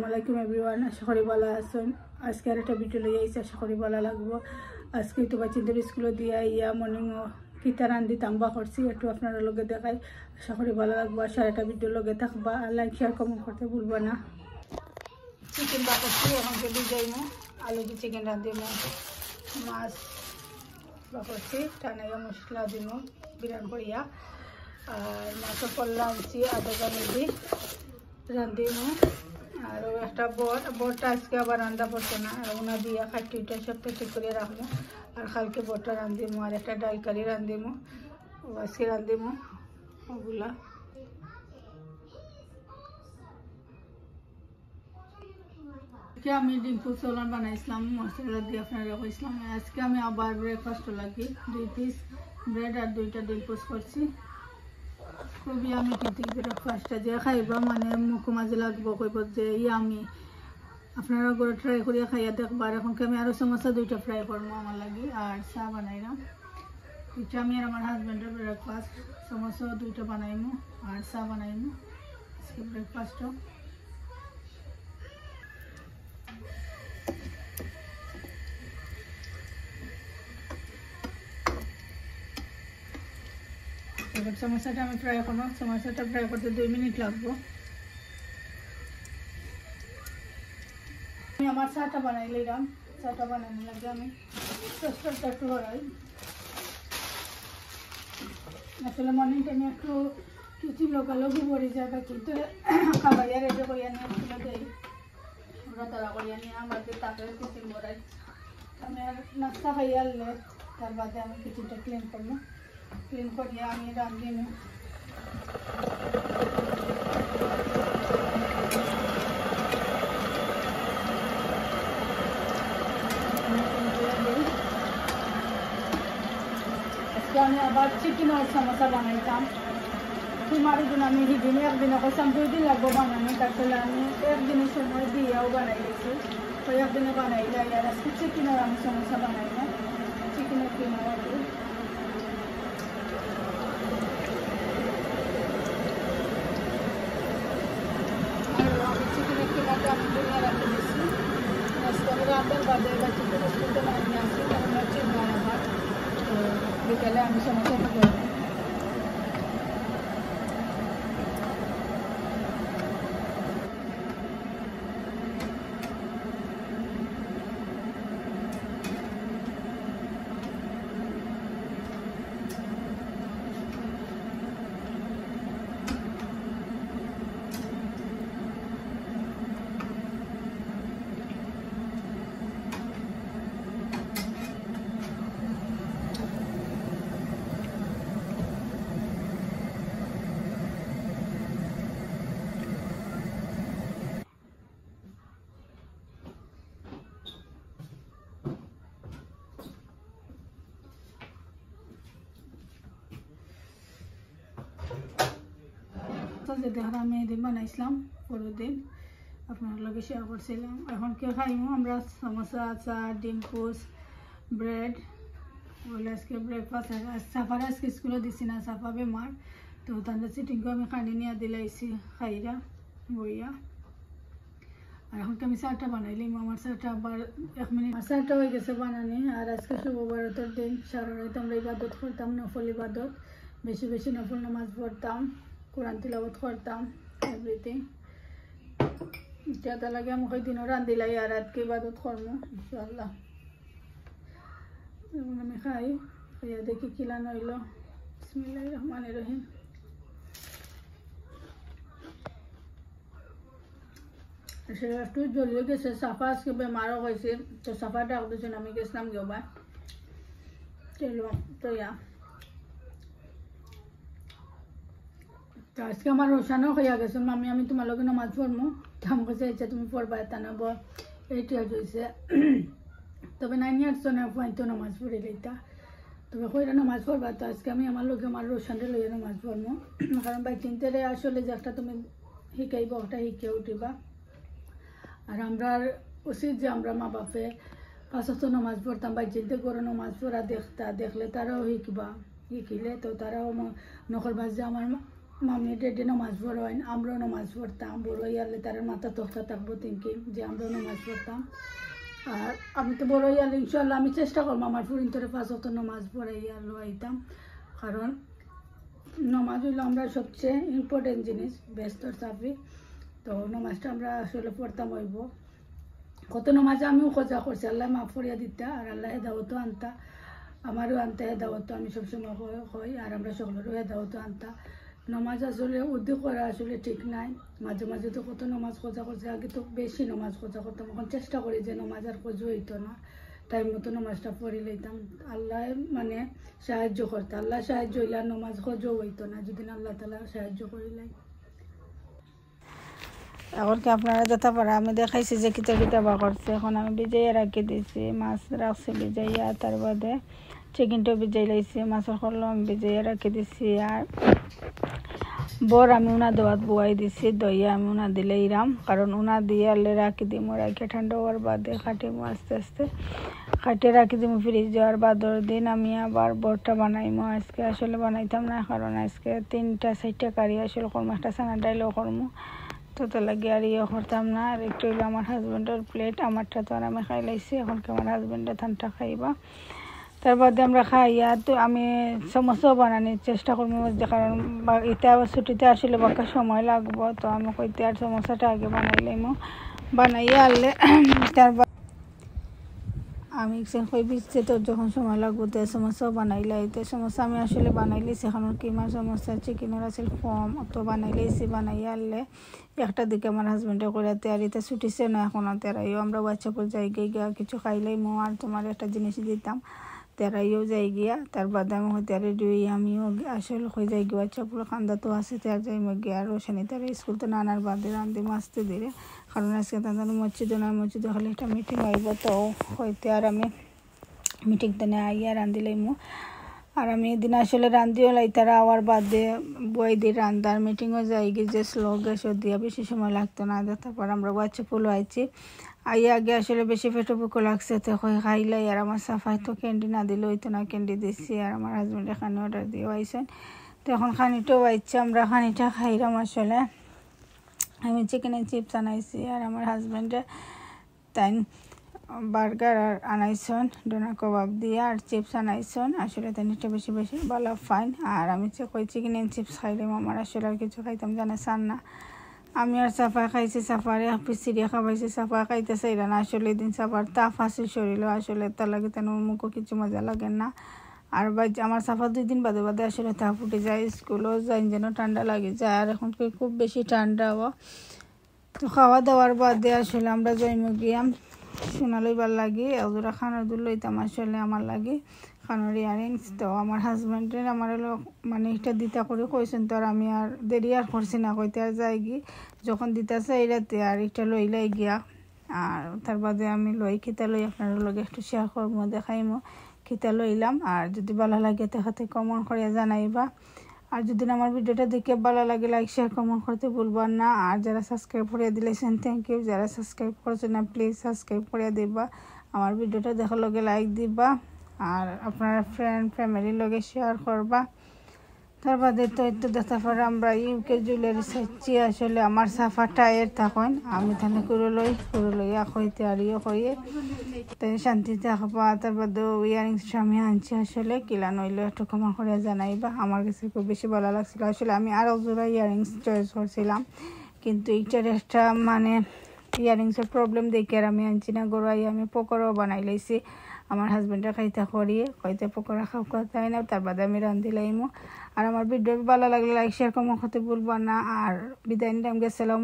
আলাইকুম এভরিওয়ান, আশা করি ভালো আছেন। আজকে আর একটা ভিডিও লইয়া আইছি, আশা করি ভালো লাগবো। আজকে তো বাচ্চাদের স্কুলে দিয়া ইয়া মর্নিং কিতা রান্ধি তাম্বা করছি, একটু আপনারা লগে দেখাই, আশা করি ভালো লাগবো। আর সারাটা ভিডিও লগে থাকবা, আর লাইক শেয়ার কমেন্ট করতে ভুলবা না। চিকেন বা করছি, এখন যদি যাইমো আলু দিয়ে চিকেন রাঁধিমো, মাছ বা করছি টানাইয়া মশলা দিমো বিরান করিয়া, আর মাছের পল্লা আনছি আদা জানি দি রাঁধিমো। আর একটা বড়টা আজকে আবার রান্না পড়ছে না, আর ওনা দিয়া খাটিটা সব ঠিক করে রাখবো। আর কালকে বড়টা রাঁধিমো, আর একটা ডাল কারি রাঁধিমো, আজকে রাঁধিমো ওগুলা। আমি ডিম্পু চলন বানাইছিলাম মশলা দিয়ে, আপনারা কইছিলাম। আজকে আমি আবার ব্রেকফাস্ট লাগি 2 পিস ব্রেড আর 2টা ডিম পোস্ট করছি। খুবই আমি কিন্তু ব্রেকফাস্টটা যে খাইবা মানে মুখ মাঝে লাগবো, কইব যে আমি আপনারা করে ট্রাই করিয়া খাইয়া দেখবার। এখনকে আমি আরও সমস্যা 2টা ফ্রাই করবো আমার লাগি, আর চা বানাইলাম। এটা আমি আর আমার হাজব্যান্ডের ব্রেকফাস্ট, সমস্যা 2টা বানাইমু আর চা বানাইমু আজকে ব্রেকফাস্টও। এবার সমোসাটা আমি ফ্রাই করবো। সমোসাটা ফ্রাই করতে 2 মিনিট লাগবো। আমি আমার চাটা বানাই লইলাম। চাটা বানানো লাগে আমি টোস্টারটা একটু হরাই। আসলে মর্নিং টাইমে একটু কিছু লোকালগি পড়ে যায়, বা কিন্তু খাবাইয়া রেডি করিয়া নিয়ে তুলে দেয়, ওরা তারা করিয়া নিয়ে আমাদের তাকে টিফিন ভরাই। আমি আর নাস্তা খাইয়া আনলে তার বাদে আমি কিচেনটা ক্লিন করবো। ক্লিন করিয়া আমি রাঁধিমু। আজকে আমি আবার চিকেন আর সমোসা বানাইতাম। তোমার দিন আমি হিদিন একদিনে কইসাম 2 দিন লাগবো বানানো, তারপরে আমি একদিনের সময় দিয়েও বানাই দিয়েছি। তো একদিনে বানাই যাই। আর আজকে চিকেনের আমি সমোসা বানাই না, চিকেনের কিনা রাখি। চিকেনের কিনাটা আমি দুনিয়া রাখতে দিচ্ছি। আজকে আমি রাতের বাদে বা চিকেন স্কুলতে বানিয়ে আসি, কারণ হচ্ছে আমার বিকেলে আমি সমোসাটা করবো। যে দেখা আমি এদিন বানাইছিলাম পরের আপনার লগে শেয়ার করছিলাম। এখন কে খাইমু আমরা সমোসা, চা, ডিম পোস্ট, ব্রেড বলে আজকে ব্রেকফাস্ট। সাফার আজকে স্কুলে দিছি না, সাফা বেমার, তো তাদের সিটিংকে আমি খানি নিয়ে দিলাইছি খাইরা বইয়া। আর এখন আমি চাটা বানাইলাম। আমার চাটা আবার 1 মিনিট চাটা হয়ে গেছে বানানি। আর আজকে শুভ ভারতের দিন, সারা রাত আমরা ইবাদত করতাম, নফল ইবাদত, বেশি বেশি নফল নামাজ পড়তাম, কোরআন তিলাওয়াত করতাম, এভরিথিং। এটা লাগে আমি দিনও রান্ধিলাই আর রাতকে ইবাদত করবো ইনশাআল্লাহ। আমি খাই, খাইয়া দেখি কিলা নইল। বিসমিল্লাহির রহমানির রহিম। সেটা একটু জ্বলিয়ে গেছে। সাফা আজকে বেমারও হয়েছে, তো সাফা ডাক দিয়েছেন, আমি গেছিলাম গেবা চলো। তো তো আজকে আমার রোশানও হইয়া গেছে, মামি আমি তোমার লগে নামাজ পড়বো। কাম করছে ইচ্ছা তুমি পড়বা, তা নেব 8 ইয়ার্স হয়েছে, তবে 9 ইয়ার্স তো না পয়েন্ট নামাজ পড়ে লইতা, তবে কইরা নামাজ পড়বা। তো আজকে আমি আমার লগে আমার রোশানরে লইয়া নামাজ পড়বো, কারণ বাই চিন্তারে আসলে যে একটা তুমি শিখাইব ওটা শিখে উঠিবা। আর আমরা উচিত যে আমরা মা বাপে 5 ওয়াক্ত নামাজ পড়তাম, বাই চিন্তা করে নামাজ পড়া দেখলে তারাও শিখবা, শিখিলে তো তারাও নকল বাস যে আমার মামি ডেডে নমাজ পড়েন, আমরাও নমাজ পড়তাম। বড় ইয়ালে তার মাথা তখতা থাকবো থিঙ্কিং যে আমরাও নমাজ পড়তাম। আর আমি তো বড় ইয়ালে ইনশাল্লাহ আমি চেষ্টা করবো আমার ফুরিন তোরে 5 ওয়াক্ত নমাজ পড়ে ইয়ালো আইতাম। কারণ নমাজ হইলো আমরা সবচেয়ে ইম্পর্টেন্ট জিনিস, ব্যস্তর চাপি। তো নমাজটা আমরা আসলে পড়তাম হইব। কত নমাজে আমিও খোঁজা করছি, আল্লাহ মাফ করিয়া দিতা আর আল্লাহ হেদাওয়াতও আনতা, আমারও আনতা হেদাওয়াত। আমি সবসময় হই আর আমরা সকলেরও হেদাওয়াতও আনতা। নমাজ আসলে উদ্যোগ করা আসলে ঠিক নাই। মাঝে মাঝে তো কত নমাজ খোঁজা করছে, আগে তো বেশি নমাজ খোঁজা করতাম। এখন চেষ্টা করি যে নমাজ আর খোঁজো হইতো না, টাইম মতো নমাজটা পড়ি লইতাম। আল্লাহ মানে সাহায্য করতো, আল্লাহ সাহায্য হইলে আর নমাজ খোঁজও হইতো না যদি আল্লাহ তালা সাহায্য করিলাই। এখন কি আপনারা যেতে পারে আমি দেখাইছি যে কিতা কিতা বা করছে। এখন আমি ভিজাইয়া রাখি দিয়েছি, মাছ রাখছি ভিজাইয়া, তার বাদে চিকেনটাও ভিজাই লাইছি, মাছের করলাম আমি ভিজাইয়া রাখি দিছি। আর বর আমি উনা দেওয়াত বুয়াই দিছি, দইয়া আমি উনা দিলে ইরাম, কারণ উনা দিয়ে আলে রাখি দিমো, রাখিয়ে ঠান্ডা হওয়ার বাদে কাটিমো আস্তে আস্তে, কাটিয়ে রাখি দিমো ফ্রিজ যাওয়ার বাদর দিন আমি আবার বরটা বানাইমো। আজকে আসলে বানাইতাম না, কারণ আজকে 3-4টা কারি আসলে করবো, একটা সানা ডাইলও করবো, তো তো লাগে আর ইয়ে করতাম না। আর একটু হইলো আমার হাজব্যান্ডের প্লেট, আমারটা তো আর আমি খাই লাইছি, এখন কি আমার হাজব্যান্ডে ধানটা খাইবা। তার বাদে আমরা খাইয়া তো আমি সমোসাও বানানোর চেষ্টা করবো, কারণ এটা ছুটিতে আসলে বাক্কা সময় লাগবো। তো আমি কইতে আর সমোসাটা আগে বানাইলাম, বানাইয়া আনলে তারপর আমি কই বিচতে তো যখন সময় লাগবো তো সমোসাও বানাইলাই। তো সমোসা আমি আসলে বানাইলেছি, এখন কিমার সমোসা চিকেনের আসলে কম, তো বানাইলেছি। বানাইয়া আনলে একটা দিকে আমার হাজব্যান্ডে করে তেয়ারিতে ছুটিছে না, এখন তেরাইও আমরা বাচ্চাপুর যাই গিয়া কিছু খাইলাই মো, আর তোমার একটা জিনিস দিতাম তেরাইও যাই গিয়া। তার বাদে আমি হইতে রেডি আমিও আসলে হয়ে যাই গিয়া, বাচ্চাপুর খান্দা তো আছে তার যাইমো গিয়া। আর ওখানে তারা স্কুল তো নানার বাদে রান্ধি মাছতে দিলে, কারণ আজকে তাদের মসজিদ না মসজিদ খালি একটা মিটিং আইব, তো হইতে আর আমি মিটিং তেনে আইয়া রান্ধিলাইমো। আর আমি এদিন আসলে রান্ধিও লাই, তারা আওয়ার বাদে বই দিয়ে রান্ধার মিটিংও যাই গিয়ে, যে স্লো গ্যাসও দিয়া বেশি সময় লাগতো না। তারপর আমরা বাচ্চা ফুলও আইছি, আইয়া আগে আসলে বেশি পেটো পুকো লাগছে, তো খাইলাই। আর আমার সাফাই তো ক্যান্ডি না দিলে হইতো না, ক্যান্ডি দিচ্ছি। আর আমার হাজব্যান্ডে খানি অর্ডার দিয়ে আইসেন, তো এখন খানিটাও আইছে, আমরা খানিটা খাইলাম। আসলে আমি চিকেনের চিপস আনাইছি, আর আমার হাজব্যান্ডে তাই বার্গার আর আনাইছন ডোনা কাবাব দিয়ে, আর চিপস আনাইছন। আসলে তাই একটু বেশি বেশি ভালো ফাইন। আর আমি কই চিকেনের চিপস খাইলাম, আমার আসলে আর কিছু খাইতাম জানে চান না। আমি আর সাফা খাইছি, সাফারে পিছিয়ে খাবাইছি, সাফা খাইতে চাইল না। আসলে এদিন সাফার তাপ আছে শরীর, আসলে তার লাগে তেন মুখও কিছু মজা লাগে না। আর আমার সাফা 2 দিন বাদে বাদে আসলে তাপ উঠে যায়, স্কুলও যাই যেন ঠান্ডা লাগে যায়। আর এখন খুব বেশি ঠান্ডা হওয়া, তো খাওয়া দাওয়ার বাদে আসলে আমরা জন্ম গিয়াম সোনা লইবার লাগে, ওরা খানোর দূর লইতাম আসলে আমার লাগে খানোর ইয়ারিংস। তো আমার হাজব্যান্ডের আমার হলো মানে এটা দিতা করে কইছেন, তো আর আমি আর দেরি আর করছি না, কইতে আর যাই গি যখন দিতা চাই রাতে আর একটা লইলাই গিয়া। আর তার বাদে আমি লই কিতা লই আপনার লগে একটু শেয়ার করবো, দেখাইমো কিতা লইলাম। আর যদি ভালো লাগে তাহাতে কমেন্ট করিয়া জানাইবা। আর যদি আমার ভিডিওটা দেখে ভালো লাগে লাইক শেয়ার কমেন্ট করতে ভুলবেন না। আর যারা সাবস্ক্রাইব করে দিলেছেন থ্যাংক ইউ, যারা সাবস্ক্রাইব করছেন না প্লিজ সাবস্ক্রাইব করে দিবা, আমার ভিডিওটা দেখার লগে লাইক দিবা, আর আপনার ফ্রেন্ড ফ্যামিলির লগে শেয়ার করবা। তার বাদে তো একটু দেখতে পারে আমরা ইউকে জুয়েলারি চাইছি, আসলে আমার সাফা টায়ের তখন আমি তাহলে করে লইয়া হইতে আর ইয়ে হয়ে তাই শান্তিতে থাকবা। তার বাদে ইয়ারিংস আমি আনছি, আসলে কিলা নইলে একটু কমা করে জানাইবা। আমার কাছে খুব বেশি ভালো লাগছিল, আসলে আমি আরও জোড়া ইয়ারিংস চয়েস করছিলাম, কিন্তু এইটার একটা মানে ইয়ারিংসের প্রবলেম দেখে আর আমি আনছি না। গড়াই আমি পকোড়াও বানাই লাইছি, আমার হাজব্যান্ডের খাইতে করিয়ে হয়তো পকোড়া খাওয়া তাই না। তার বাদে আমি রান্ধিলাইমো। আর আমার ভিডিও ভালো লাগলে লাইক শেয়ার কমেন্ট করতে ভুলবা না। আর বিদায় নিলাম, গেছিলাম।